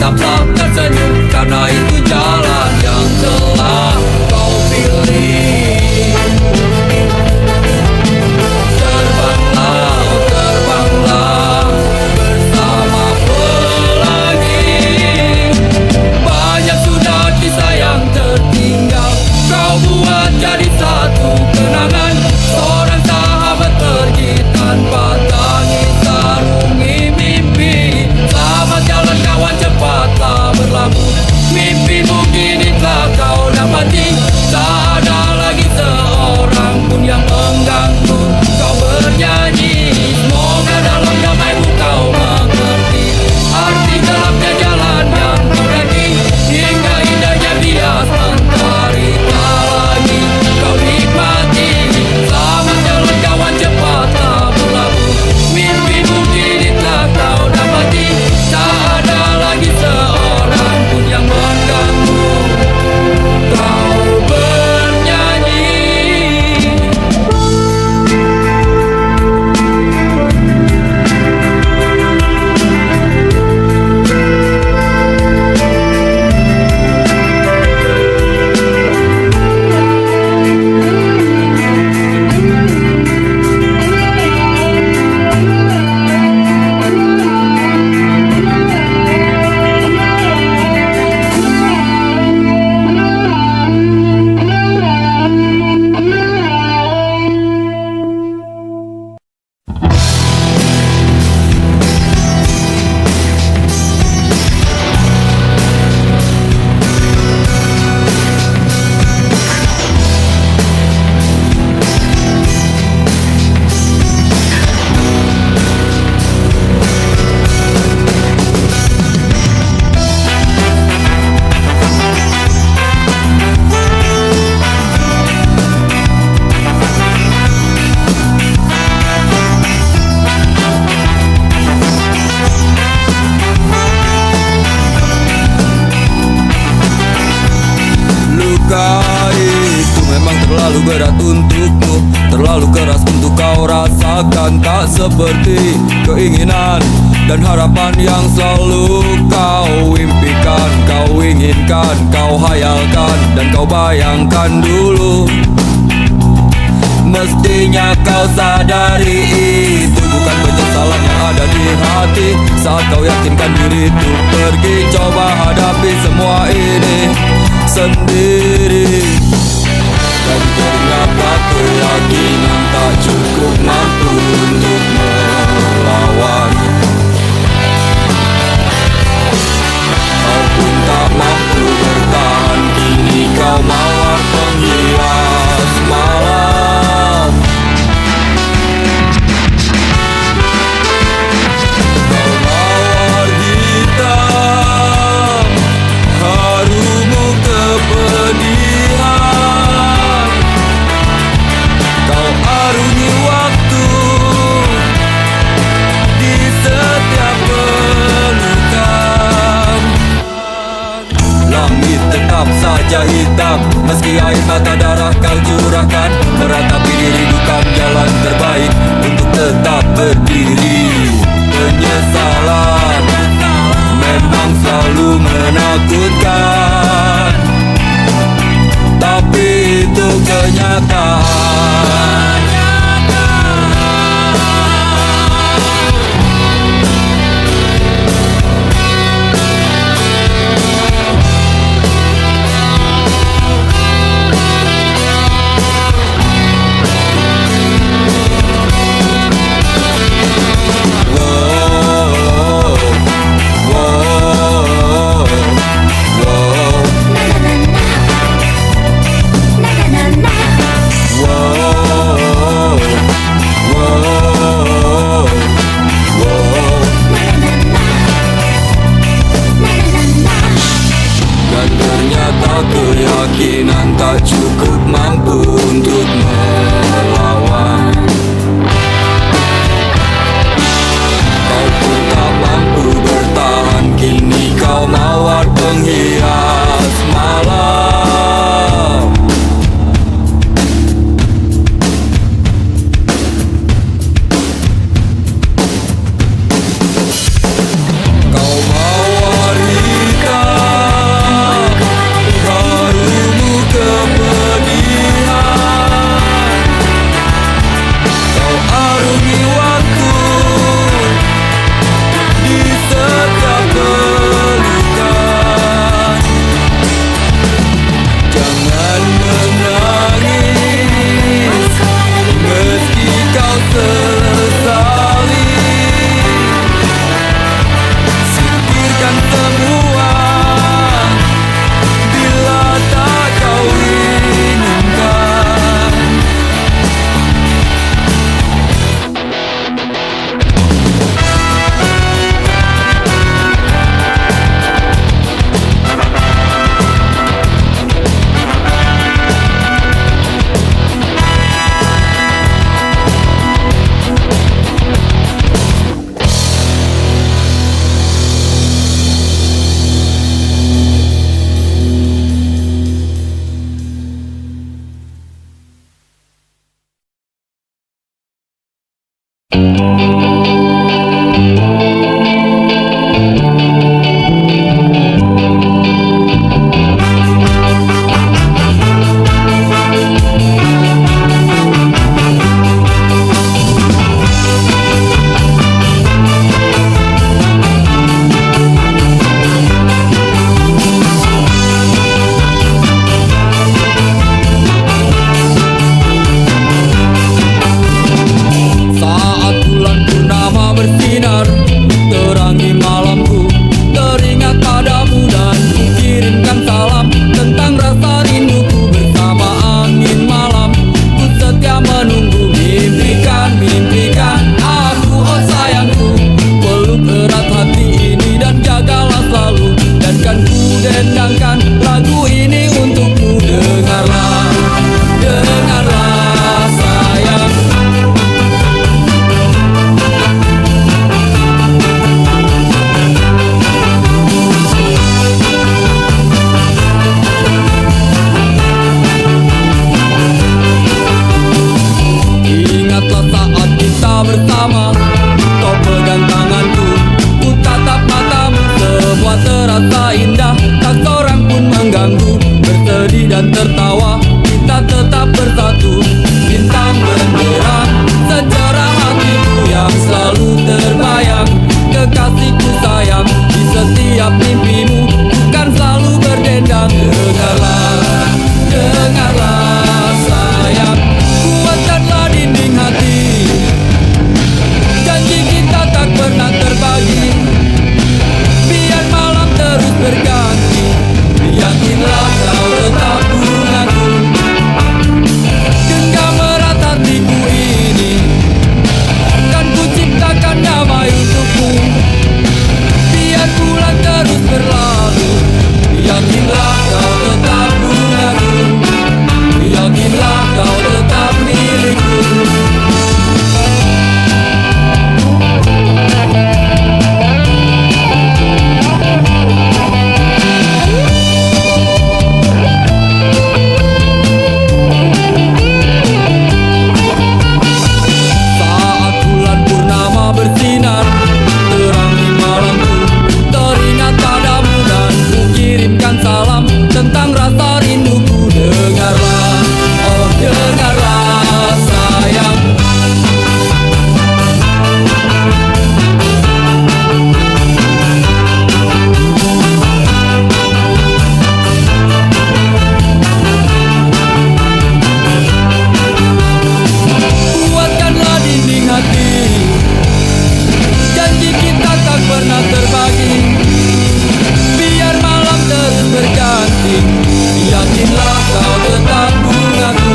tetaplah tersenyum, karena itu jalan yang telah kau pilih. Terbanglah, oh terbanglah bersama pelangi. Banyak sudah kisah yang tertinggal, kau buat jadi satu kenangan. Seorang sahabat pergi tanpa tangis sarungi mimpi. Selamat jalan kawan, cepatlah berlabuh. Mimpimu kini telah kau dapati. Tak ada lagi seorang pun yang mengganggu kau bernyanyi. Semoga dalam damaimu kau mengerti arti gelapnya jalan yang kau daki. Hingga indahnya bias mentari tak lagi kau nikmati. Selamat jalan kawan, cepatlah berlabuh. Mimpimu kini telah kau dapati. Tak ada lagi seorang pun yang mengganggu kau bernyanyi. Itu memang terlalu berat untukmu, terlalu keras untuk kau rasakan. Tak seperti keinginan dan harapan yang selalu kau impikan, kau inginkan, kau hayalkan, dan kau bayangkan dulu. Mestinya kau sadari itu bukan penyesalan yang ada di hati. Saat kau yakinkan diri untuk pergi, coba hadapi semua ini sendiri. Dan ternyata keyakinan tak cukup mampu untuk melawan. Kau pun tak mampu bertahan, kini kau mawar penghias malam. Kau mawar hitam, harumu kepedihan. Kau arungi waktu di setiap pelukan. Langit tetap saja hitam, meski air mata darah kau curahkan. Meratapi diri bukan jalan terbaik untuk tetap berdiri. Penyesalan memang selalu menakutkan, tapi itu kenyataan. terasa indah, tak seorang pun mengganggu. Bersedih dan tertawa, kita tetap bersatu. Bintang benderang, sejarah hatiku yang selalu terbayang. Kekasihku sayang, di setiap mimpimu bukan selalu berdendang. Dengarlah, dengarlah sayang, kuatkanlah dinding hati. Janji kita tak pernah terbagi, biar malam terus berganti. Yakinlah kau tetap bungaku, genggam erat hatiku ini. Kan ku ciptakan damai untukmu, biar bulan terus berlalu. Yakinlah kau tetap bungaku, yakinlah kau tetap milikku. Saat bulan purnama bersinar, terangi malamku, teringat padamu dan ku kirimkan salam tentang rasa rinduku. Dengarlah, oh dengarlah sayang, kuatkanlah dinding hati. Janji kita tak pernah terbagi, biar malam terus berganti. Yakinlah kau tetap bungaku,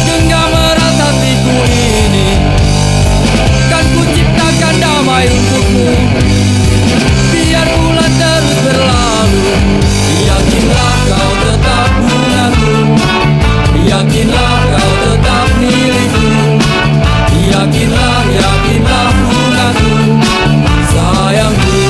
genggam erat hatiku ini. Kan ku ciptakan damai untukmu, biar bulan terus berlalu. Yakinlah kau tetap bungaku, yakinlah kau tetap milikku. Yakinlah, yakinlah bungaku, sayangku.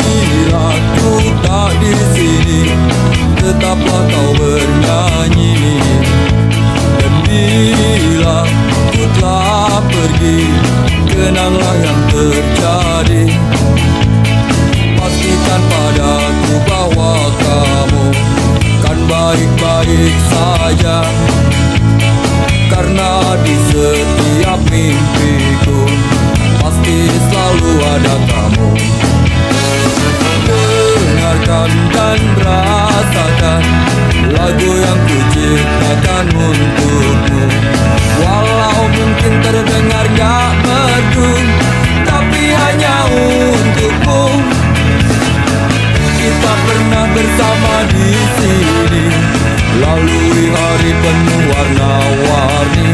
Bila ku tak di sini, tetaplah kau bernyanyi. Dan bila ku telah pergi, kenanglah yang terjadi. Pastikan padaku bahwa kamu kan baik-baik saja, karena di setiap mimpiku pasti selalu ada kamu. Dengarkan dan rasakan lagu yang ku ciptakan untukmu. Walau mungkin terdengar gak merdu, tapi hanya untukmu. Kita pernah bersama di sini, lalui hari penuh warna-warni.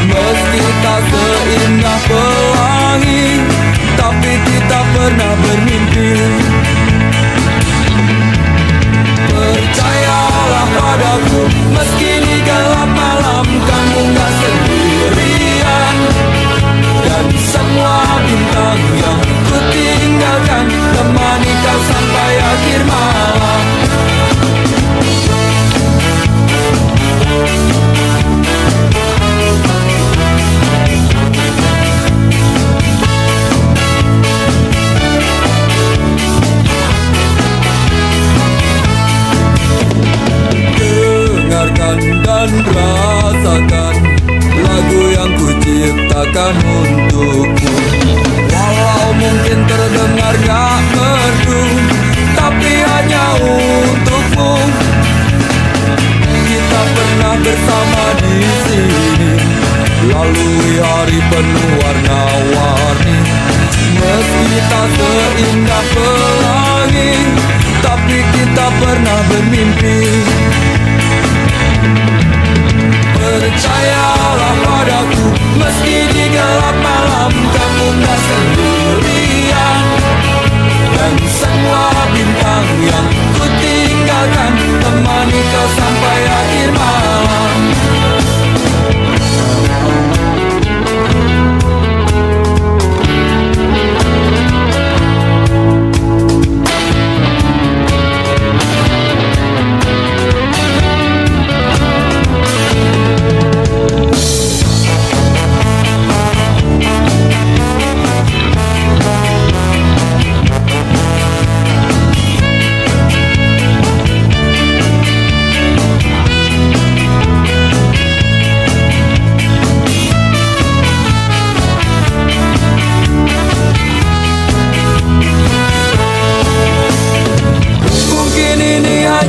Meski tak seindah pelangi, tapi kita pernah bermimpi. Percayalah padaku, meski di gelap malam kamu gak sendirian. Dan semua bintang yang ku tinggalkan temani kau sampai akhir malam. Dengarkan dan rasakan lagu yang ku ciptakan untukmu. Walau mungkin terdengar gak merdu, tapi hanya untukmu. Kita pernah bersama di sini, lalui hari penuh warna-warni. Meski tak seindah pelangi, tapi kita pernah bermimpi. Percayalah padaku, meski di gelap malam kamu gak sendirian. Dan semua bintang yang ku tinggalkan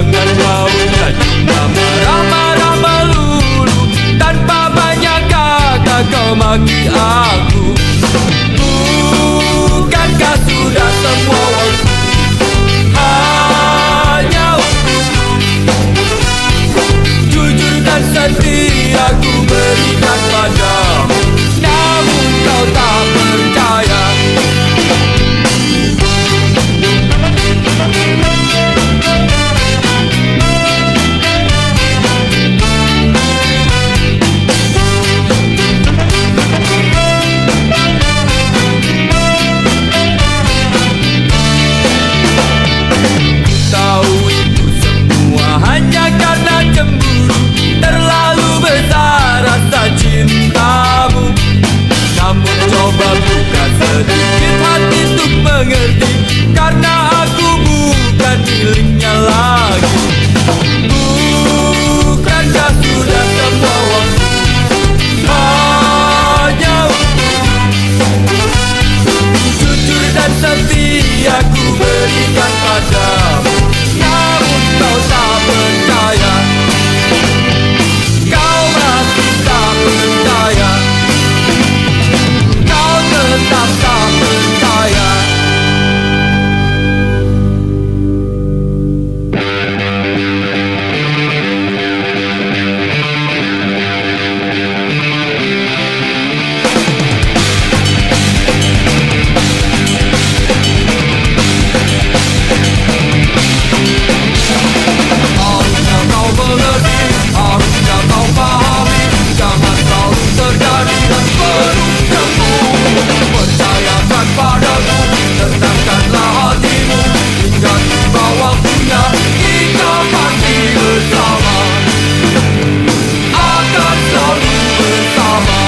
jangan maunya cuma marah-marah melulu. Tanpa banyak kata kau maki aku. Bukankah sudah semua waktu hanya untukmu? Jujur dan setia ku berikan padamu, namun kau tak percaya. Tahu itu semua hanya karena cemburu, terlalu besar rasa cintamu. Namun coba buka sedikit hati untuk mengerti, karena aku bukan miliknya lagi. Bukankah sudah semua waktu hanya untukmu? Jujur dan setia ku berikan padamu, namun kau tak percaya. Kau masih tak percaya. Kau tetap tak percaya. Harusnya kau mengerti, harusnya kau pahami. Jangan selalu terjadi dan berujungmu. Percayakan padaku, tenangkanlah hatimu, hingga tiba waktunya kita pasti bersama, akan selalu bersama.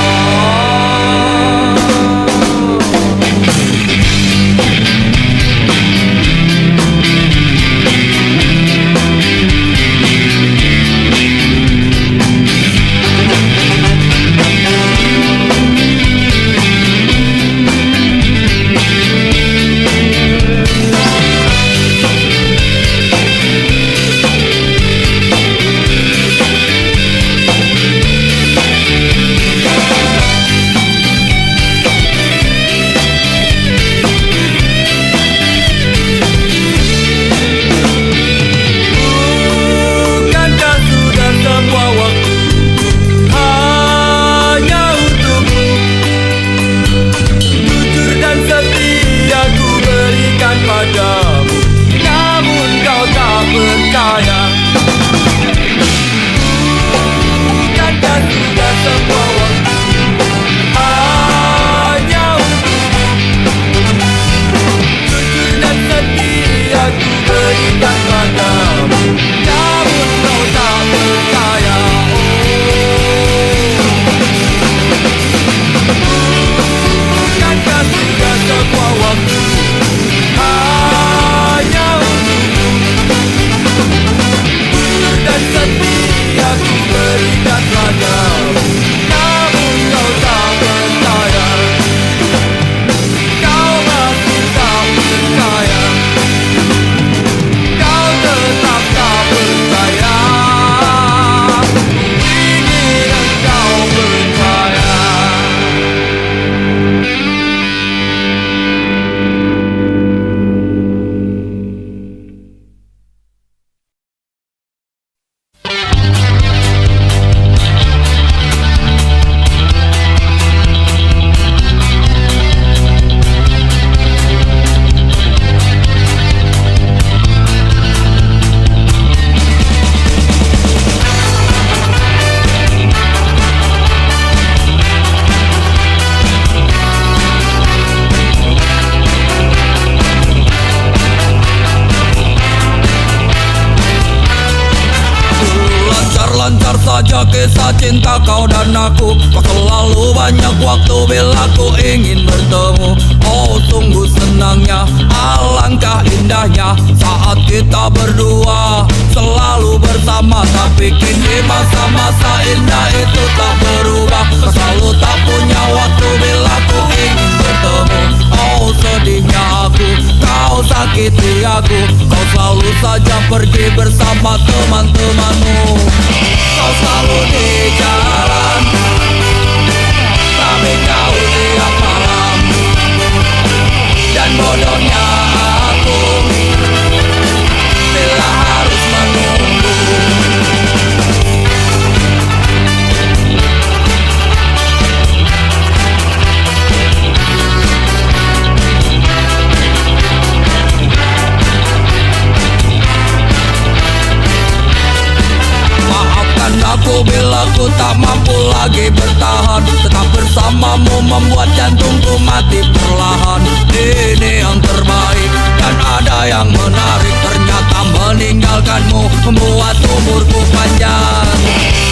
Bukankah sudah semua waktu hanya untukmu? Jujur dan setia ku berikan padamu, namun kau tak percaya. Bukankah sudah semua waktu hanya untukmu? Jujur dan setia ku berikan padamu, namun kau tak percaya. Bukankah sudah semua waktu hanya untukmu? Jujur dan setia ku berikan padamu, namun kau tak percaya. Kau masih tak percaya. Kau tetap tak percaya. Ingin engkau percaya. Lancar saja kisah cinta kau dan aku. Kau selalu banyak waktu bila ku ingin bertemu. Oh sungguh senangnya, alangkah indahnya saat kita berdua selalu bersama. Tapi kini masa-masa indah itu tak berubah. Kau selalu tak punya waktu bila ku ingin bertemu. Oh sedihnya aku, kau sakiti aku. Kau selalu saja pergi bersama teman-temanmu. Kau selalu di jalan, tapi kau tiap malam. Dan bodohnya aku bila harus menunggu. Maafkan aku bila ku tak mampu lagi bertahan. Tetap bersamamu membuat jantungku mati perlahan. Ini yang terbaik dan ada yang menarik. Ternyata meninggalkanmu membuat umurku panjang.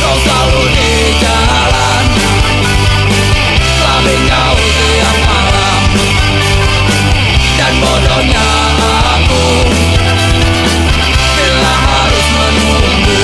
Kau selalu di jalan, tapi kau tiap malam. Dan bodohnya aku bila harus menunggu.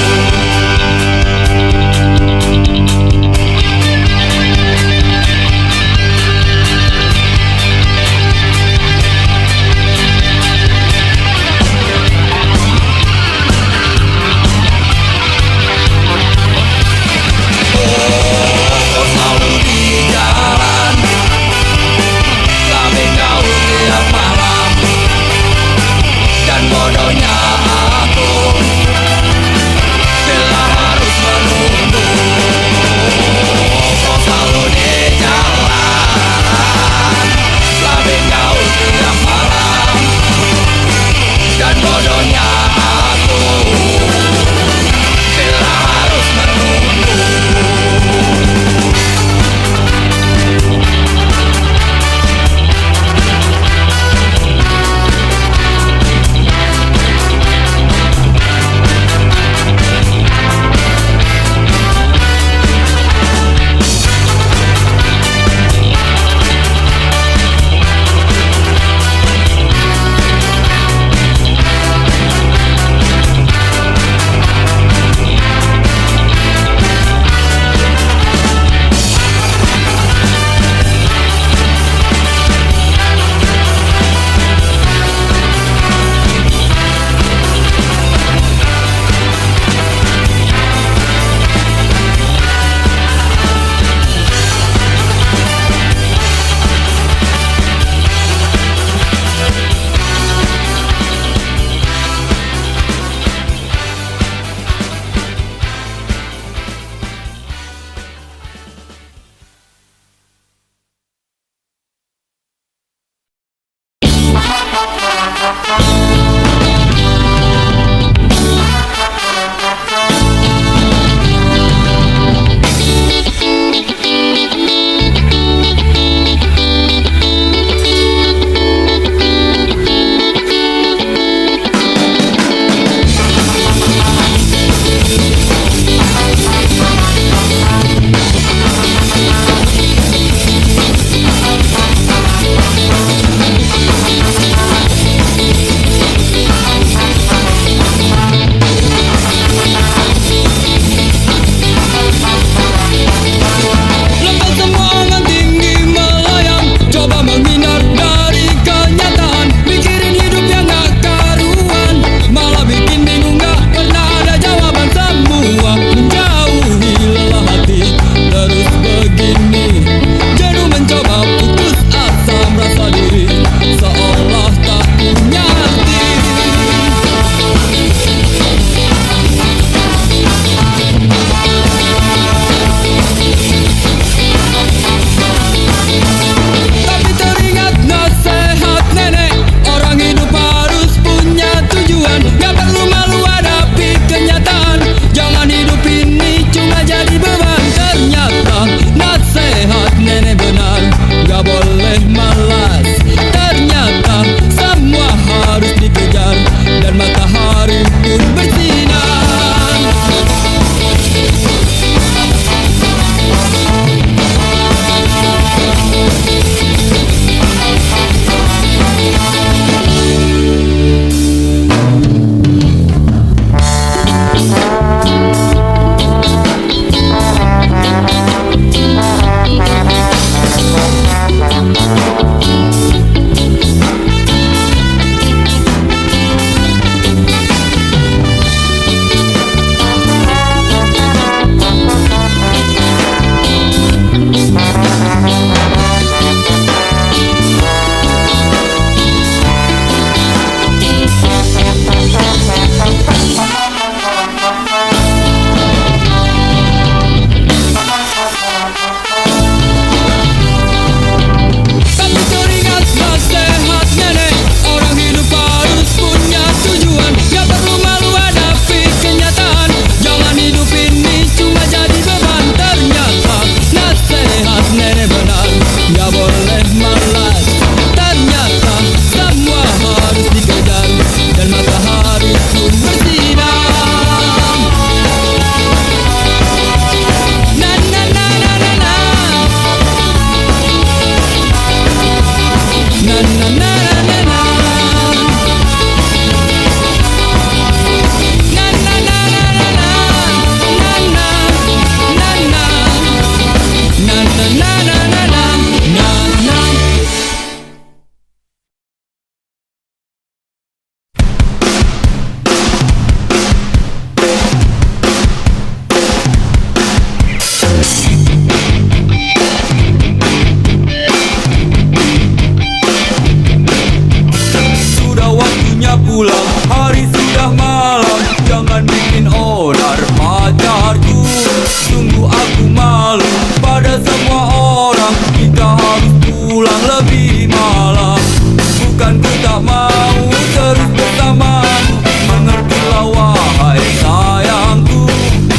pulang, hari sudah malam. Jangan bikin onar pacarku, sungguh aku malu pada semua orang. Kita harus pulang lebih malam. Bukan ku tak mau terus bersamamu, mengertilah wahai sayangku.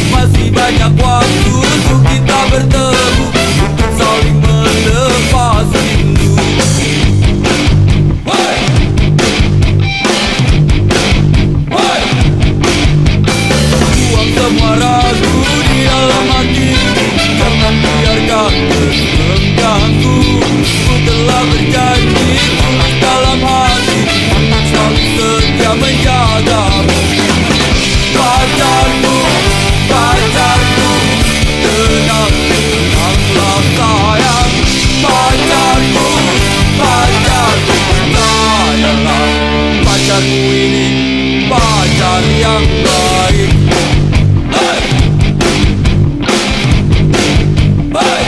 Masih banyak waktu untuk kita bertemu, untuk saling melepas rindu. Why? Why? Buang semua ragu di dalam hatimu, jangan biarkan terus mengganggu. Ku telah berjanji tulus dalam hati, untuk selalu setia menjagamu. Pacarku, pacarku, tenang, tenanglah sayang. Pacarku, pacarku, percayalah, pacarku ini pacar yang baik. Hey! Hey!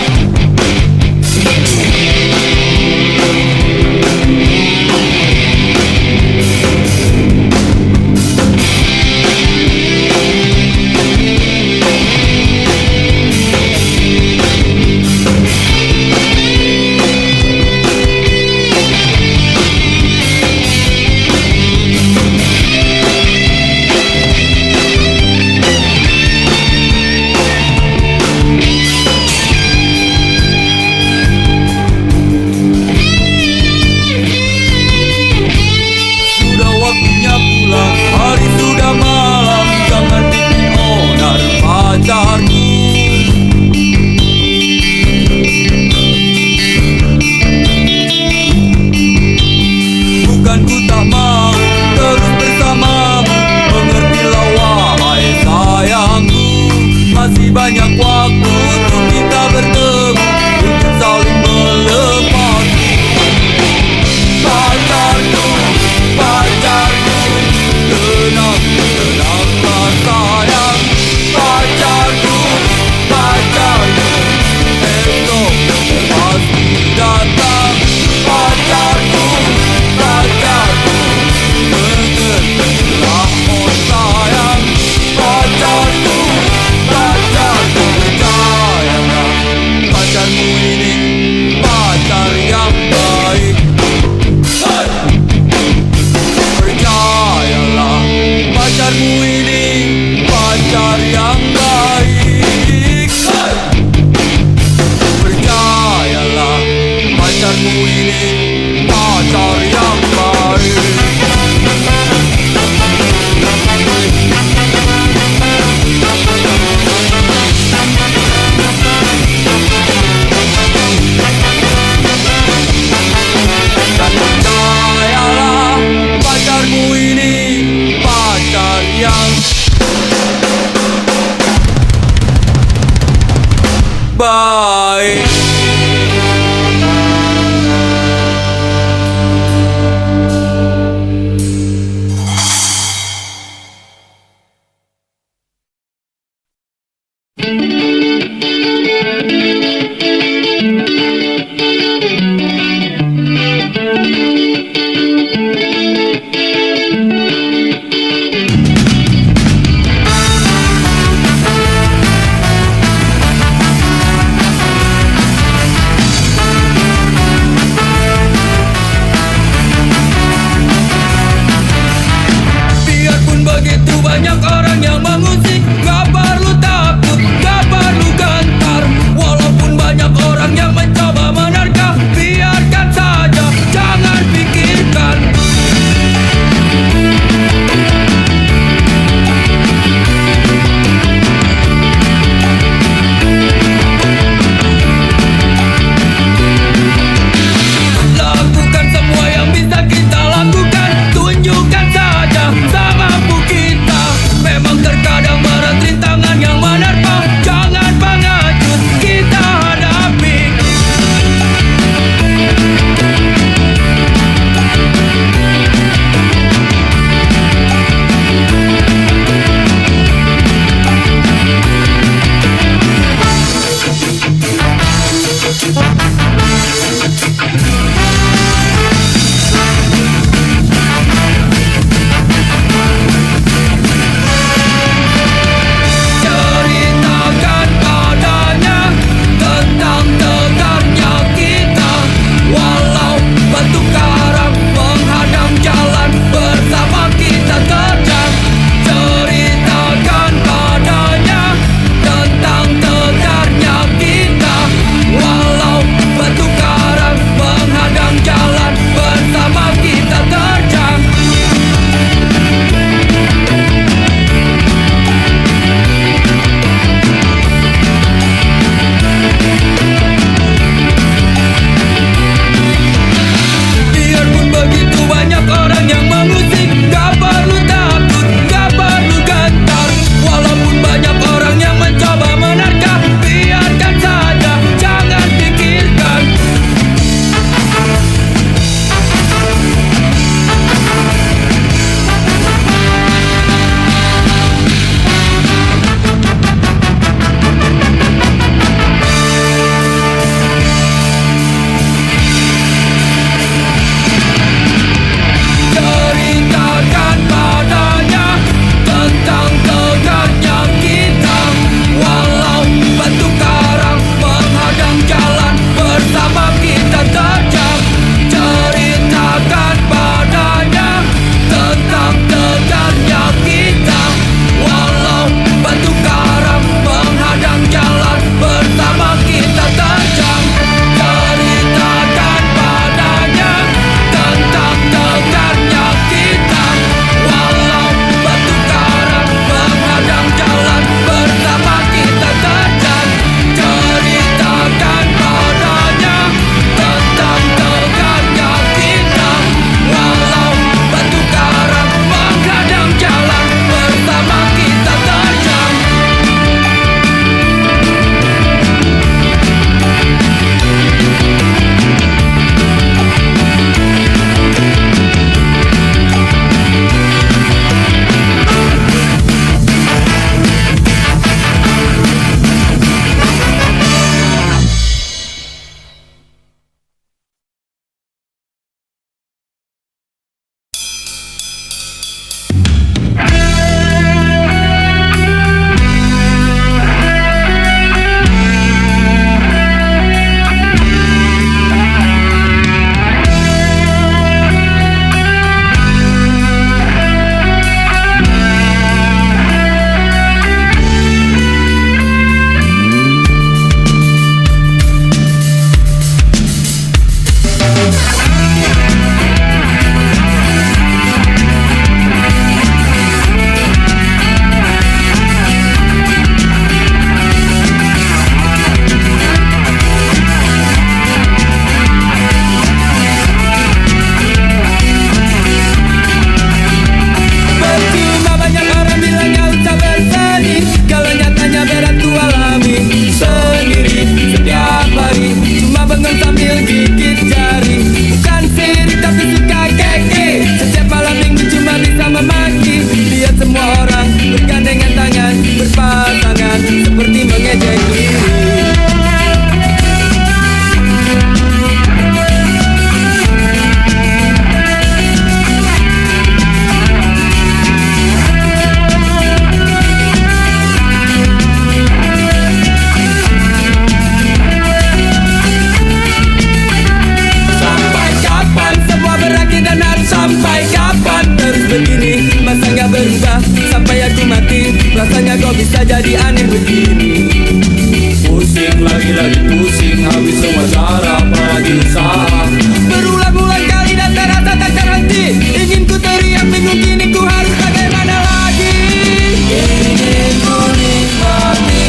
jadi aneh begini. Pusing lagi pusing, habis semua cara apalagi usaha. Berulang-ulang kali dan terasa tak terhenti. Ingin ku teriak bingung kini ku harus bagaimana lagi. Ingin ku nikmati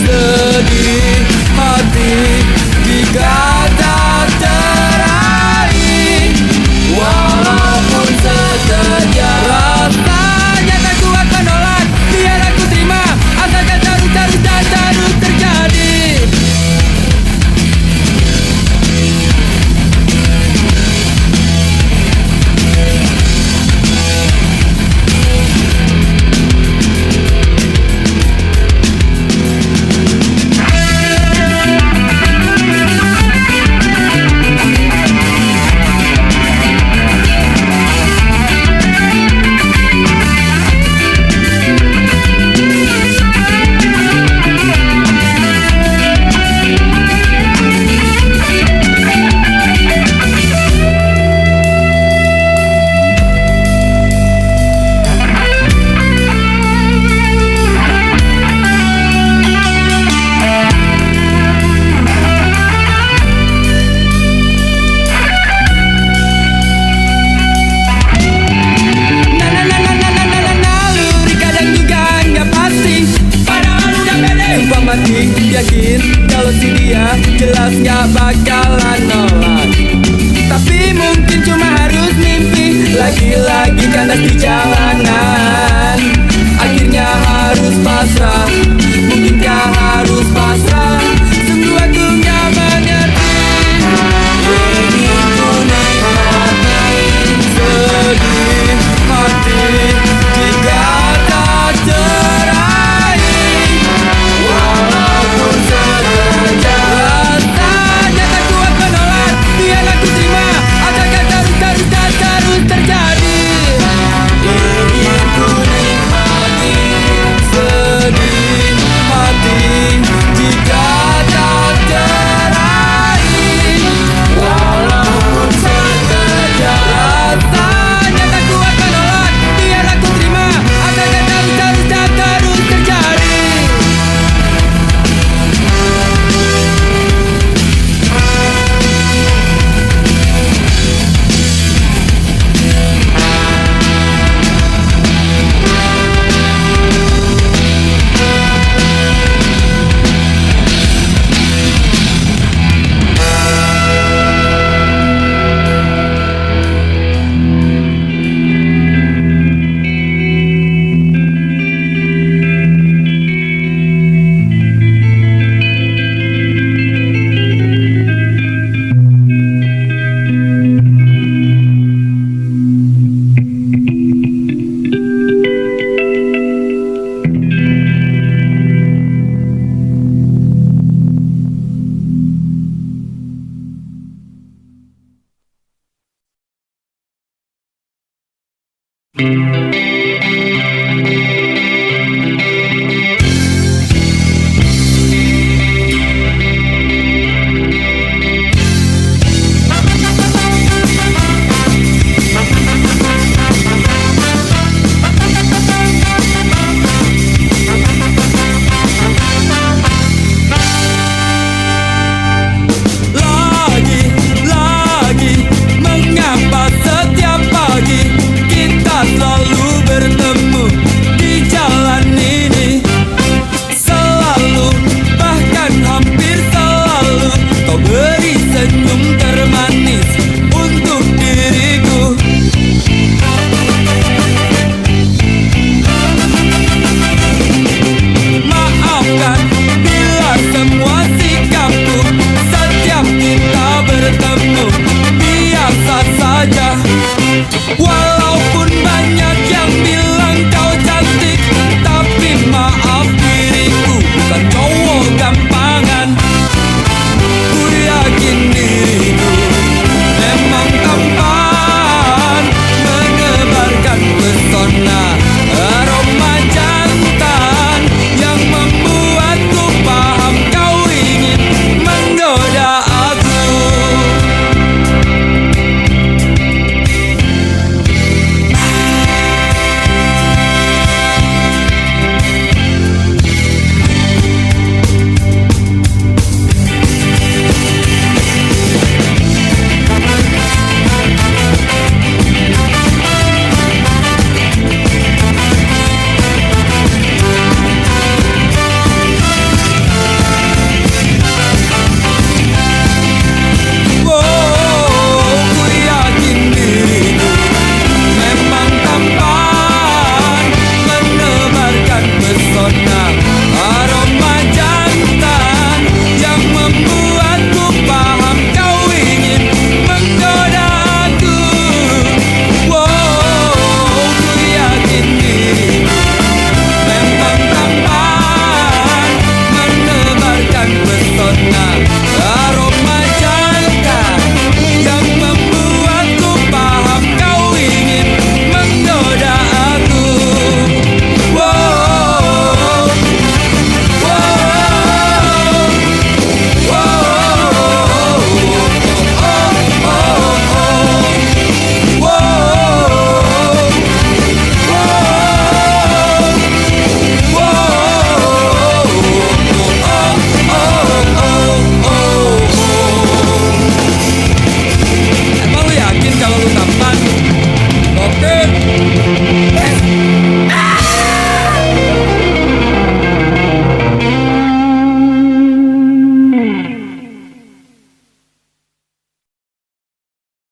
sedih hati jika tak teraih. Walaupun sekejap rasanya tak kuat menolak, biar aku terima asalkan terus dan terus terjadi. Yakin kalau si dia jelas gak bakalan nolak. Tapi mungkin cuma harus mimpi lagi-lagi kandas di jalanan. Akhirnya harus pasrah, mungkinkah harus pasrah. Sungguh aku gak mengerti. Ingin ku nikmati sedih hati jika tak teraih. Walaupun sekejap rasanya tak kuat menolak, biar aku terima asalkan terus terjadi. Ingin ku nikmati sedih hati jika tak teraih. Walaupun sekejap rasanya tak kuat menolak, biar aku terima asalkan terus terjadi.